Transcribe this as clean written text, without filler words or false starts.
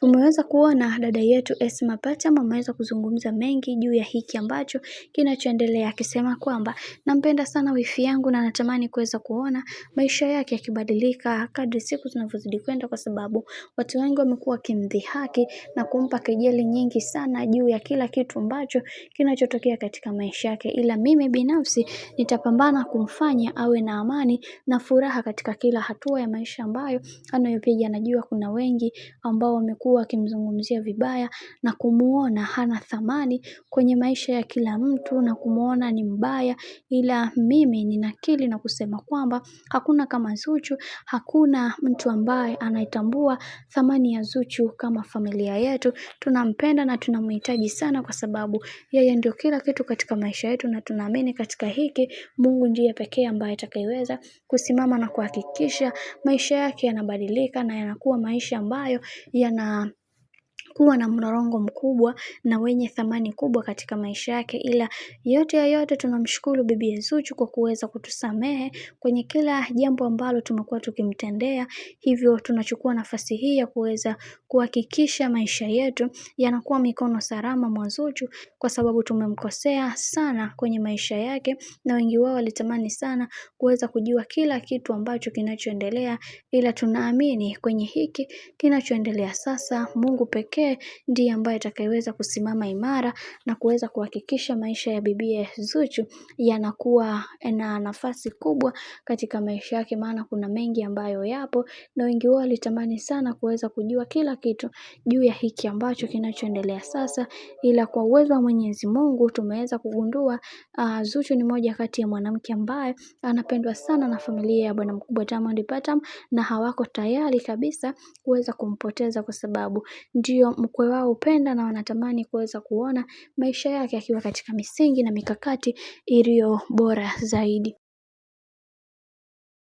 Umeweza kuona dada yetu Esma Patam ameweza kuzungumza mengi juu ya hiki ambacho kinachoendelea, akisema kwamba nampenda sana wifi yangu na natamani kuweza kuona maisha yake yakibadilika kadri siku zinavyozidi kwenda, kwa sababu watu wengi wamekuwa wakimdhihaki na kumpa kejeli nyingi sana juu ya kila kitu ambacho kinachotokea katika maisha yake, ila mimi binafsi nitapambana kumfanya awe na amani na furaha katika kila hatua ya maisha ambayo anayopiga. Najua kuna wengi ambao wamekuwa wakimzungumzia vibaya na kumuona hana thamani kwenye maisha ya kila mtu na kumuona ni mbaya, ila mimi ninakiri na kusema kwamba hakuna kama Zuchu, hakuna mtu ambaye anaitambua thamani ya Zuchu kama familia yetu. Tunampenda na tunamhitaji sana, kwa sababu yeye ndio kila kitu katika maisha yetu, na tunaamini katika hiki Mungu ndiye pekee ambaye atakayeweza kusimama na kuhakikisha maisha yake yanabadilika na yanakuwa maisha ambayo kuwa na mlolongo mkubwa na wenye thamani kubwa katika maisha yake. Ila yote ya yote tunamshukuru bibi Zuchu kwa kuweza kutusamehe kwenye kila jambo ambalo tumekuwa tukimtendea. Hivyo tunachukua nafasi hii ya kuweza kuhakikisha maisha yetu yanakuwa mikono salama mwa Zuchu, kwa sababu tumemkosea sana kwenye maisha yake, na wengi wao walitamani sana kuweza kujua kila kitu ambacho kinachoendelea, ila tunaamini kwenye hiki kinachoendelea sasa Mungu pekee ndiye ambaye atakayeweza kusimama imara na kuweza kuhakikisha maisha ya bibi Zuchu yanakuwa na nafasi kubwa katika maisha yake, maana kuna mengi ambayo yapo na wengi wao walitamani sana kuweza kujua kila kitu juu ya hiki ambacho kinachoendelea sasa, ila kwa uwezo wa Mwenyezi Mungu tumeweza kugundua Zuchu ni moja kati ya mwanamke ambaye anapendwa sana na familia ya bwana mkubwa Diamond Platnumz, na hawako tayari kabisa kuweza kumpoteza, kwa sababu ndio mkwe wao upenda na wanatamani kuweza kuona maisha yake akiwa katika misingi na mikakati iliyo bora zaidi.